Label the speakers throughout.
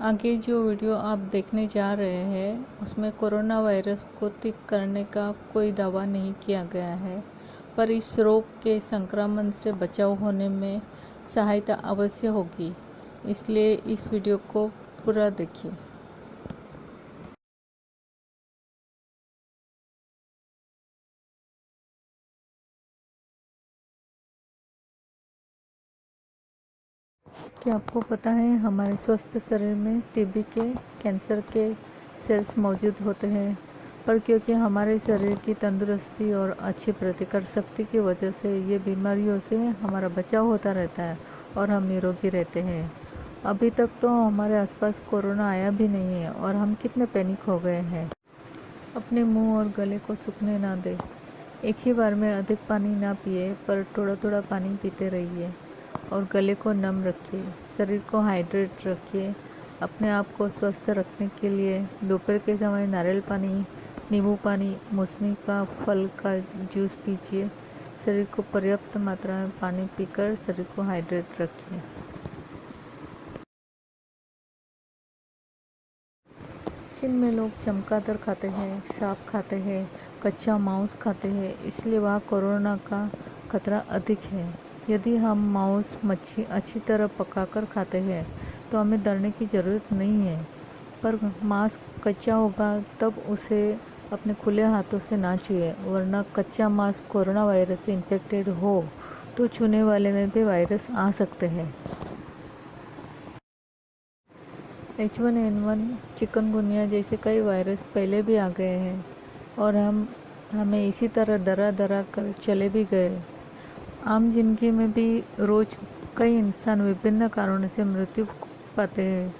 Speaker 1: आगे जो वीडियो आप देखने जा रहे हैं उसमें कोरोना वायरस को ठीक करने का कोई दावा नहीं किया गया है, पर इस रोग के संक्रमण से बचाव होने में सहायता अवश्य होगी। इसलिए इस वीडियो को पूरा देखिए। क्या आपको पता है हमारे स्वस्थ शरीर में टीबी के, कैंसर के सेल्स मौजूद होते हैं, पर क्योंकि हमारे शरीर की तंदुरुस्ती और अच्छी प्रतिकार शक्ति की वजह से ये बीमारियों से हमारा बचाव होता रहता है और हम निरोगी रहते हैं। अभी तक तो हमारे आसपास कोरोना आया भी नहीं है और हम कितने पैनिक हो गए हैं। अपने मुंह और गले को सूखने ना दें। एक ही बार में अधिक पानी ना पिए, पर थोड़ा थोड़ा पानी पीते रहिए और गले को नम रखिए। शरीर को हाइड्रेट रखिए। अपने आप को स्वस्थ रखने के लिए दोपहर के समय नारियल पानी, नींबू पानी, मौसमी का फल का जूस पीजिए। शरीर को पर्याप्त मात्रा में पानी पीकर शरीर को हाइड्रेट रखिए। चीन में लोग चमगादड़ खाते हैं, सांप खाते हैं, कच्चा मांस खाते हैं, इसलिए वहाँ कोरोना का खतरा अधिक है। यदि हम मांस, मच्छी अच्छी तरह पकाकर खाते हैं तो हमें डरने की ज़रूरत नहीं है, पर मांस कच्चा होगा तब उसे अपने खुले हाथों से ना छुए, वरना कच्चा मांस कोरोना वायरस से इन्फेक्टेड हो तो छूने वाले में भी वायरस आ सकते हैं। H1N1, चिकनगुनिया जैसे कई वायरस पहले भी आ गए हैं और हमें इसी तरह डरा डरा कर चले भी गए। आम जिंदगी में भी रोज कई इंसान विभिन्न कारणों से मृत्यु पाते हैं,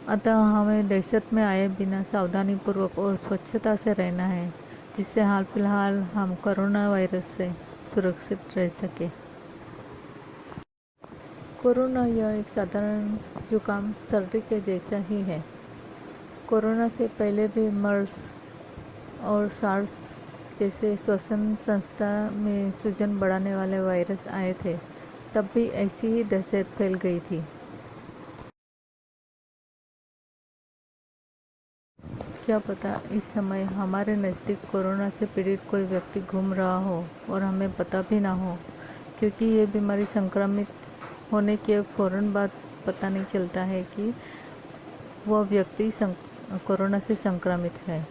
Speaker 1: अतः हमें दहशत में आए बिना सावधानीपूर्वक और स्वच्छता से रहना है, जिससे हाल फिलहाल हम कोरोना वायरस से सुरक्षित रह सके। कोरोना यह एक साधारण जुकाम, सर्दी के जैसा ही है। कोरोना से पहले भी मर्स और सार्स जैसे श्वसन संस्था में सूजन बढ़ाने वाले वायरस आए थे, तब भी ऐसी ही दहशत फैल गई थी। क्या पता इस समय हमारे नज़दीक कोरोना से पीड़ित कोई व्यक्ति घूम रहा हो और हमें पता भी ना हो, क्योंकि ये बीमारी संक्रमित होने के फ़ौरन बाद पता नहीं चलता है कि वह व्यक्ति कोरोना से संक्रमित है।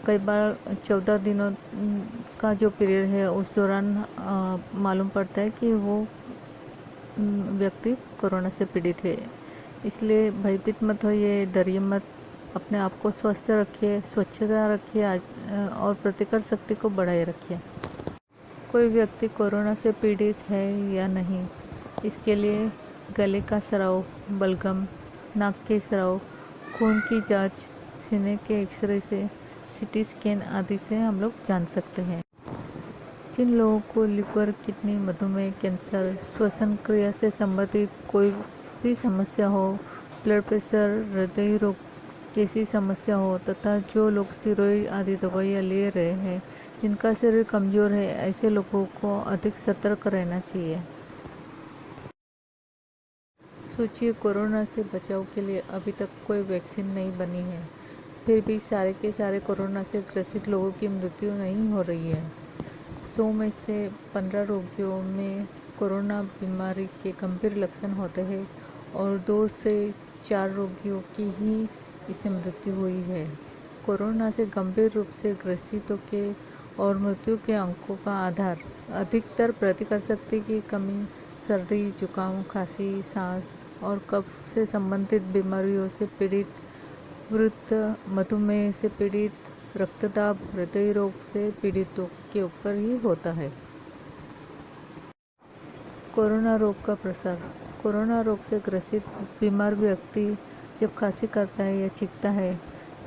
Speaker 1: कई बार 14 दिनों का जो पीरियड है उस दौरान मालूम पड़ता है कि वो व्यक्ति कोरोना से पीड़ित है। इसलिए भयभीत मत होइए, डरिए मत। अपने आप को स्वस्थ रखिए, स्वच्छता रखिए और प्रतिकार शक्ति को बढ़ाए रखिए। कोई व्यक्ति कोरोना से पीड़ित है या नहीं, इसके लिए गले का स्राव, बलगम, नाक के स्राव, खून की जांच, सीने के एक्सरे से, सीटी स्कैन आदि से हम लोग जान सकते हैं। जिन लोगों को लिवर, किडनी, मधुमेह, कैंसर, श्वसन क्रिया से संबंधित कोई भी समस्या हो, ब्लड प्रेशर, हृदय रोग जैसी समस्या हो, तथा जो लोग स्टेरॉइड आदि दवाइयाँ ले रहे हैं, जिनका शरीर कमज़ोर है, ऐसे लोगों को अधिक सतर्क रहना चाहिए। सोचिए, कोरोना से बचाव के लिए अभी तक कोई वैक्सीन नहीं बनी है, फिर भी सारे के सारे कोरोना से ग्रसित लोगों की मृत्यु नहीं हो रही है। 100 में से 15 रोगियों में कोरोना बीमारी के गंभीर लक्षण होते हैं और 2 से 4 रोगियों की ही इससे मृत्यु हुई है। कोरोना से गंभीर रूप से ग्रसितों के और मृत्यु के अंकों का आधार अधिकतर प्रतिकार शक्ति की कमी, सर्दी, जुकाम, खांसी, सांस और कफ से संबंधित बीमारियों से पीड़ित, वृद्ध, मधुमेह से पीड़ित, रक्तदाब, हृदय रोग से पीड़ितों के ऊपर ही होता है। कोरोना रोग का प्रसार। कोरोना रोग से ग्रसित बीमार व्यक्ति जब खांसी करता है या छींकता है,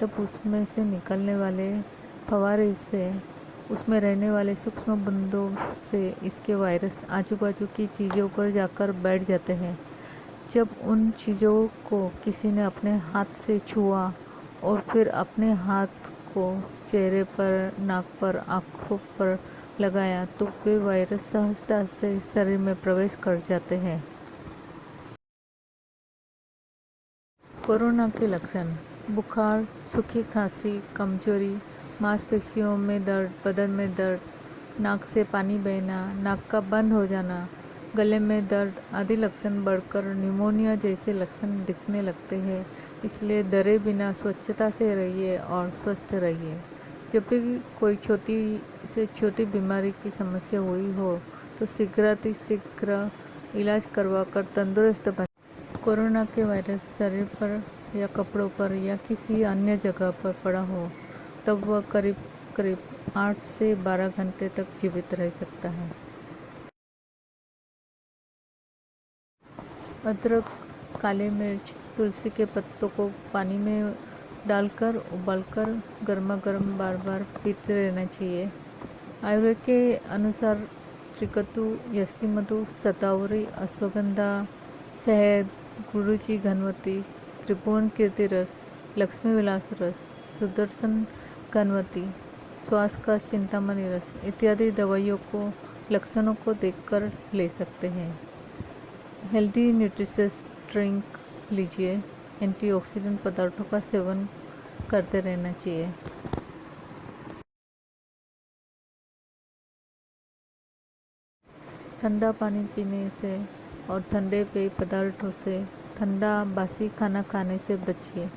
Speaker 1: तब उसमें से निकलने वाले फव्वारे से, उसमें रहने वाले सूक्ष्म बूंदों से इसके वायरस आजू बाजू की चीज़ों पर जाकर बैठ जाते हैं। जब उन चीज़ों को किसी ने अपने हाथ से छुआ और फिर अपने हाथ को चेहरे पर, नाक पर, आँखों पर लगाया, तो वे वायरस सहजता से शरीर में प्रवेश कर जाते हैं। कोरोना के लक्षण: बुखार, सूखी खांसी, कमजोरी, मांसपेशियों में दर्द, बदन में दर्द, नाक से पानी बहना, नाक का बंद हो जाना, गले में दर्द आदि लक्षण बढ़कर निमोनिया जैसे लक्षण दिखने लगते हैं। इसलिए डरे बिना स्वच्छता से रहिए और स्वस्थ रहिए। जब भी कोई छोटी से छोटी बीमारी की समस्या हुई हो तो शीघ्र इलाज करवाकर तंदुरुस्त बने। कोरोना के वायरस शरीर पर या कपड़ों पर या किसी अन्य जगह पर पड़ा हो तब वह करीब 8 से 12 घंटे तक जीवित रह सकता है। अदरक, काली मिर्च, तुलसी के पत्तों को पानी में डालकर उबालकर गर्मा गर्म बार बार पीते रहना चाहिए। आयुर्वेद के अनुसार त्रिकटु, यष्टिमधु, शतावरी, अश्वगंधा, शहद, गुरुची घनवती, त्रिभुवन कीर्ति रस, लक्ष्मी विलास रस, सुदर्शन घनवती, श्वास का चिंतामणि रस इत्यादि दवाइयों को लक्षणों को देखकर ले सकते हैं। हेल्दी न्यूट्रिशियस ड्रिंक लीजिए। एंटीऑक्सीडेंट पदार्थों का सेवन करते रहना चाहिए। ठंडा पानी पीने से और ठंडे पेय पदार्थों से, ठंडा बासी खाना खाने से बचिए।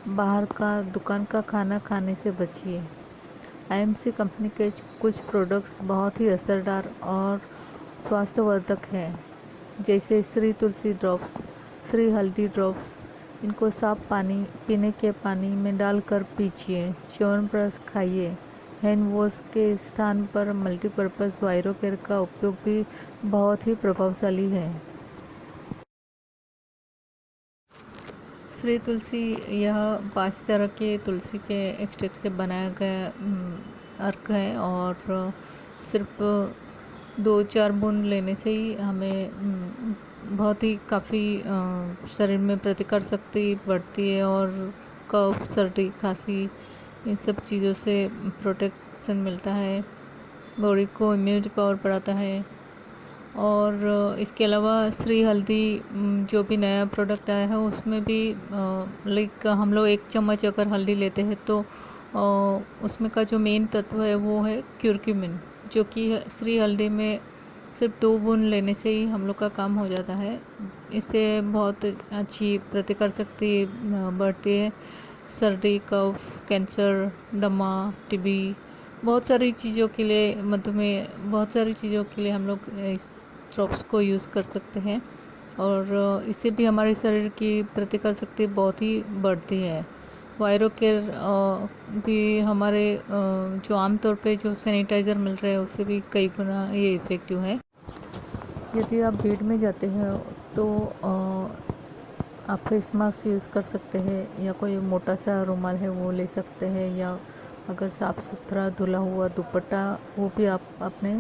Speaker 1: बाहर का दुकान का खाना खाने से बचिए। आईएमसी कंपनी के कुछ प्रोडक्ट्स बहुत ही असरदार और स्वास्थ्यवर्धक हैं, जैसे श्री तुलसी ड्रॉप्स, श्री हल्दी ड्रॉप्स। इनको साफ पानी पीने के पानी में डालकर पीजिए। च्यवनप्राश खाइए। हैंड वॉश के स्थान पर मल्टीपर्पज़ वायरोकेयर का उपयोग भी बहुत ही प्रभावशाली है। श्री तुलसी यह 5 तरह के तुलसी के एक्सट्रैक्ट से बनाया गया अर्क है और सिर्फ 2-4 बूंद लेने से ही हमें बहुत ही काफ़ी शरीर में प्रतिकार शक्ति बढ़ती है और कफ, सर्दी, खांसी इन सब चीज़ों से प्रोटेक्शन मिलता है। बॉडी को इम्यूनिटी पावर बढ़ाता है। और इसके अलावा श्री हल्दी जो भी नया प्रोडक्ट आया है उसमें भी लाइक हम लोग 1 चम्मच अगर हल्दी लेते हैं तो उसमें का जो मेन तत्व है वो है क्यूरक्यूमिन, जो कि श्री हल्दी में सिर्फ 2 बूंद लेने से ही हम लोग का काम हो जाता है। इससे बहुत अच्छी प्रतिकार शक्ति बढ़ती है। सर्दी, कफ, कैंसर, दमा, टीबी, बहुत सारी चीज़ों के लिए, मधुमेह, बहुत सारी चीज़ों के लिए हम लोग इस ड्रॉप्स को यूज़ कर सकते हैं और इससे भी हमारे शरीर की प्रतिकार शक्ति बहुत ही बढ़ती है। वायरोकेयर भी हमारे जो आमतौर पे जो सैनिटाइज़र मिल रहे हैं उससे भी कई गुना ये इफ़ेक्टिव है। यदि आप भीड़ में जाते हैं तो आप फेस मास्क यूज़ कर सकते हैं या कोई मोटा सा रुमाल है वो ले सकते हैं, या अगर साफ़ सुथरा धुला हुआ दुपट्टा वो भी आप अपने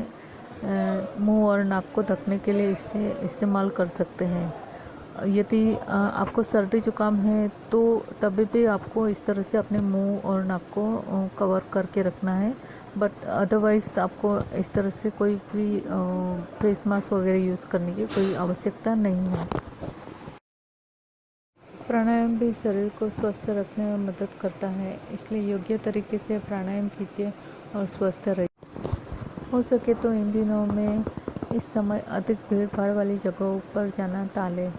Speaker 1: मुंह और नाक को ढकने के लिए इसे इस्तेमाल कर सकते हैं। यदि आपको सर्दी जुकाम है तो तभी भी आपको इस तरह से अपने मुंह और नाक को कवर करके रखना है, बट अदरवाइज़ आपको इस तरह से कोई भी फेस मास्क वगैरह यूज़ करने की कोई आवश्यकता नहीं है। प्राणायाम भी शरीर को स्वस्थ रखने में मदद करता है, इसलिए योग्य तरीके से प्राणायाम कीजिए और स्वस्थ रहिए। हो सके तो इन दिनों में इस समय अधिक भीड़ भाड़ वाली जगहों पर जाना टालें।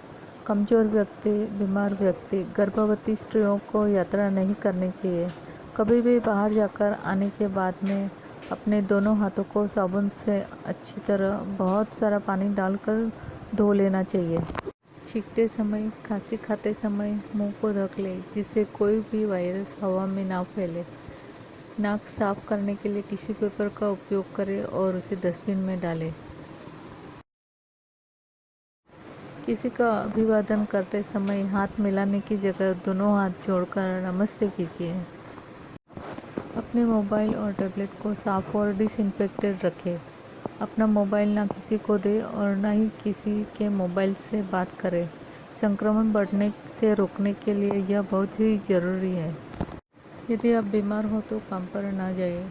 Speaker 1: कमज़ोर व्यक्ति, बीमार व्यक्ति, गर्भवती स्त्रियों को यात्रा नहीं करनी चाहिए। कभी भी बाहर जाकर आने के बाद में अपने दोनों हाथों को साबुन से अच्छी तरह बहुत सारा पानी डालकर धो लेना चाहिए। छींकते समय, खांसी खाते समय मुंह को ढक लें, जिससे कोई भी वायरस हवा में ना फैले। नाक साफ करने के लिए टिश्यू पेपर का उपयोग करें और उसे डस्टबिन में डालें। किसी का अभिवादन करते समय हाथ मिलाने की जगह दोनों हाथ जोड़कर नमस्ते कीजिए। अपने मोबाइल और टैबलेट को साफ और डिसइंफेक्टेड रखें। अपना मोबाइल ना किसी को दें और ना ही किसी के मोबाइल से बात करें। संक्रमण बढ़ने से रोकने के लिए यह बहुत ही ज़रूरी है। यदि आप बीमार हो तो काम पर ना जाइए।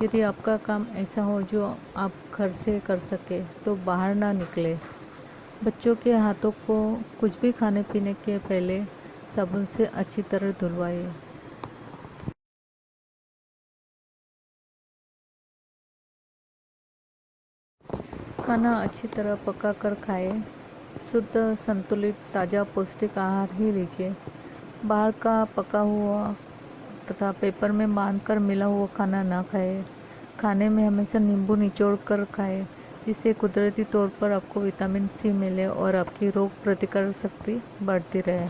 Speaker 1: यदि आपका काम ऐसा हो जो आप घर से कर सके तो बाहर ना निकले। बच्चों के हाथों को कुछ भी खाने पीने के पहले साबुन से अच्छी तरह धुलवाइए। खाना अच्छी तरह पका कर खाएं। शुद्ध, संतुलित, ताज़ा, पौष्टिक आहार ही लीजिए। बाहर का पका हुआ तथा पेपर में बांधकर मिला हुआ खाना ना खाएं। खाने में हमेशा नींबू निचोड़ कर खाएं, जिससे कुदरती तौर पर आपको विटामिन सी मिले और आपकी रोग प्रतिकारक शक्ति बढ़ती रहे।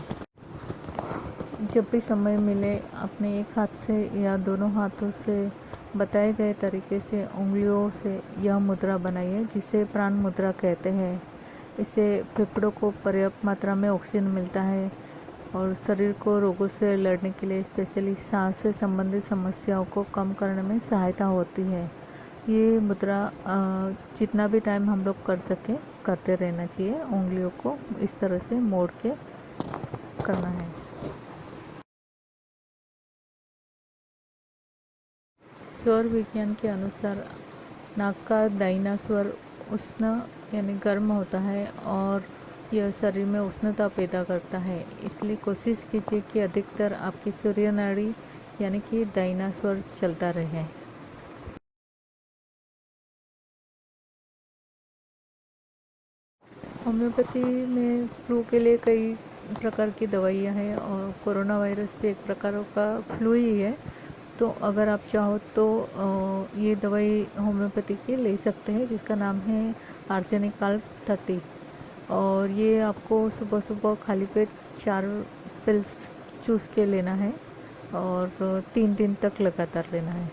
Speaker 1: जब भी समय मिले अपने एक हाथ से या दोनों हाथों से बताए गए तरीके से उंगलियों से यह मुद्रा बनाइए, जिसे प्राण मुद्रा कहते हैं। इससे फेफड़ों को पर्याप्त मात्रा में ऑक्सीजन मिलता है और शरीर को रोगों से लड़ने के लिए, स्पेशली सांस से संबंधित समस्याओं को कम करने में सहायता होती है। ये मुद्रा जितना भी टाइम हम लोग कर सके करते रहना चाहिए। उंगलियों को इस तरह से मोड़ के करना है। स्वर विज्ञान के अनुसार नाक का दाहिना स्वर उष्ण यानी गर्म होता है और यह शरीर में उष्णता पैदा करता है। इसलिए कोशिश कीजिए कि अधिकतर आपकी सूर्य नाड़ी यानी कि दाहिना स्वर चलता रहे। होम्योपैथी में फ्लू के लिए कई प्रकार की दवाइयाँ हैं और कोरोना वायरस भी एक प्रकार का फ्लू ही है। तो अगर आप चाहो तो ये दवाई होम्योपैथी की ले सकते हैं, जिसका नाम है आर्सेनिकाल 30 और ये आपको सुबह सुबह खाली पेट 4 पिल्स चूस के लेना है और 3 दिन तक लगातार लेना है।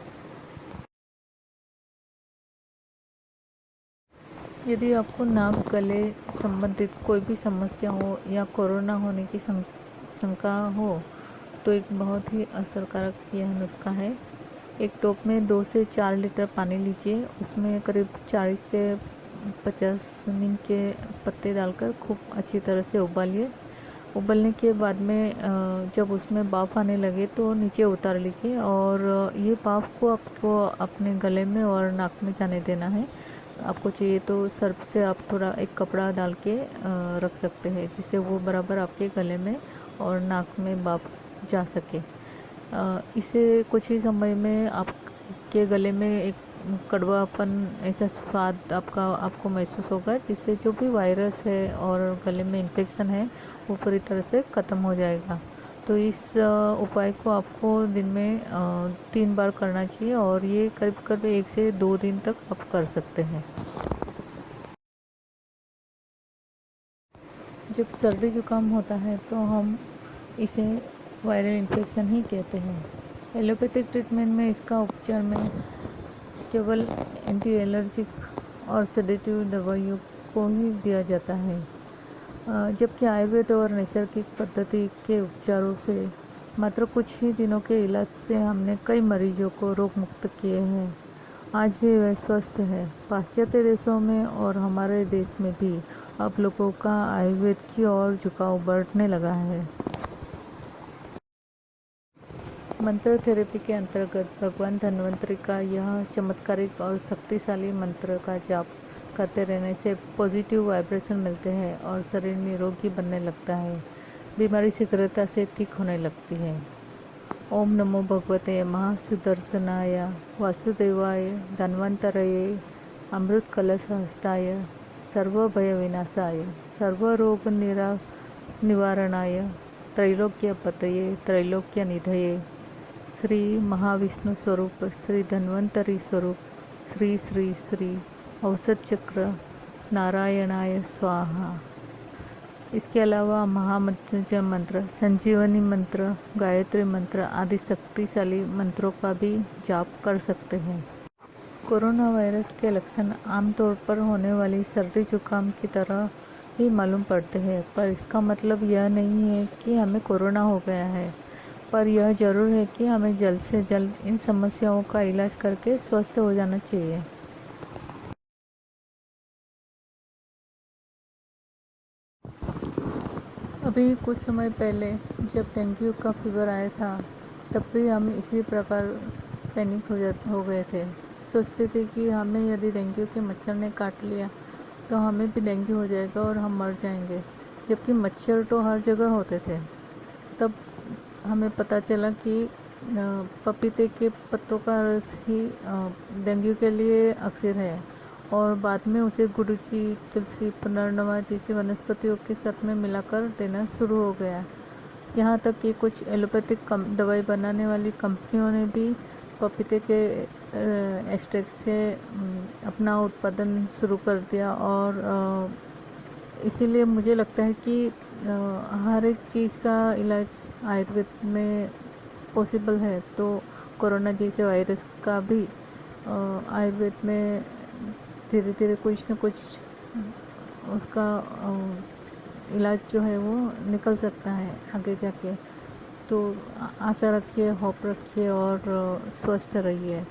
Speaker 1: यदि आपको नाक गले संबंधित कोई भी समस्या हो या कोरोना होने की शंका हो तो एक बहुत ही असरकारक यह नुस्खा है। एक टोप में 2 से 4 लीटर पानी लीजिए, उसमें करीब 40 से 50 नीम के पत्ते डालकर खूब अच्छी तरह से उबालिए। उबलने के बाद में जब उसमें भाप आने लगे तो नीचे उतार लीजिए और ये भाप को आपको अपने गले में और नाक में जाने देना है। आपको चाहिए तो सर्फ से आप थोड़ा एक कपड़ा डाल के रख सकते हैं, जिससे वो बराबर आपके गले में और नाक में भाप जा सके। इसे कुछ ही समय में आपके गले में एक कड़वापन, ऐसा स्वाद आपको महसूस होगा, जिससे जो भी वायरस है और गले में इन्फेक्शन है वो पूरी तरह से ख़त्म हो जाएगा। तो इस उपाय को आपको दिन में 3 बार करना चाहिए और ये करीब करीब 1 से 2 दिन तक आप कर सकते हैं। जब सर्दी जुकाम होता है तो हम इसे वायरल इन्फेक्शन ही कहते हैं। एलोपैथिक ट्रीटमेंट में इसका उपचार में केवल एंटी एलर्जिक और सेडेटिव दवाइयों को ही दिया जाता है, जबकि आयुर्वेद और नैसर्गिक पद्धति के उपचारों से मात्र कुछ ही दिनों के इलाज से हमने कई मरीजों को रोग मुक्त किए हैं। आज भी वे स्वस्थ है। पाश्चात्य देशों में और हमारे देश में भी अब लोगों का आयुर्वेद की ओर झुकाव बढ़ने लगा है। मंत्र थेरेपी के अंतर्गत भगवान धन्वंतरी का यह चमत्कारिक और शक्तिशाली मंत्र का जाप करते रहने से पॉजिटिव वाइब्रेशन मिलते हैं और शरीर निरोगी बनने लगता है। बीमारी शीघ्रता से ठीक होने लगती है। ओम नमो भगवते महासुदर्शनाय वासुदेवाय धन्वंतरये अमृत कलश हस्ताय सर्वभय विनाशाय सर्वरोग निवारणाय त्रैलोक्यपतये त्रैलोक्य निधये श्री महाविष्णु स्वरूप श्री धन्वंतरी स्वरूप श्री श्री श्री औषध चक्र नारायणाय स्वाहा। इसके अलावा महामृत्युंजय मंत्र, संजीवनी मंत्र, गायत्री मंत्र आदि शक्तिशाली मंत्रों का भी जाप कर सकते हैं। कोरोना वायरस के लक्षण आमतौर पर होने वाली सर्दी जुकाम की तरह ही मालूम पड़ते हैं, पर इसका मतलब यह नहीं है कि हमें कोरोना हो गया है। पर यह ज़रूर है कि हमें जल्द से जल्द इन समस्याओं का इलाज करके स्वस्थ हो जाना चाहिए। अभी कुछ समय पहले जब डेंगू का फीवर आया था, तब भी हम इसी प्रकार पैनिक हो गए थे। सोचते थे कि हमें यदि डेंगू के मच्छर ने काट लिया तो हमें भी डेंगू हो जाएगा और हम मर जाएंगे, जबकि मच्छर तो हर जगह होते थे। तब हमें पता चला कि पपीते के पत्तों का रस ही डेंगू के लिए अक्सर है, और बाद में उसे गुडुचि, तुलसी, पुनर्नवा जैसी वनस्पतियों के साथ में मिलाकर देना शुरू हो गया। यहाँ तक कि कुछ एलोपैथिक दवाई बनाने वाली कंपनियों ने भी पपीते के एक्सट्रैक्ट से अपना उत्पादन शुरू कर दिया। और इसीलिए मुझे लगता है कि हर एक चीज़ का इलाज आयुर्वेद में पॉसिबल है, तो कोरोना जैसे वायरस का भी आयुर्वेद में धीरे धीरे कुछ न कुछ उसका इलाज जो है वो निकल सकता है आगे जाके। तो आशा रखिए, होप रखिए और स्वस्थ रहिए।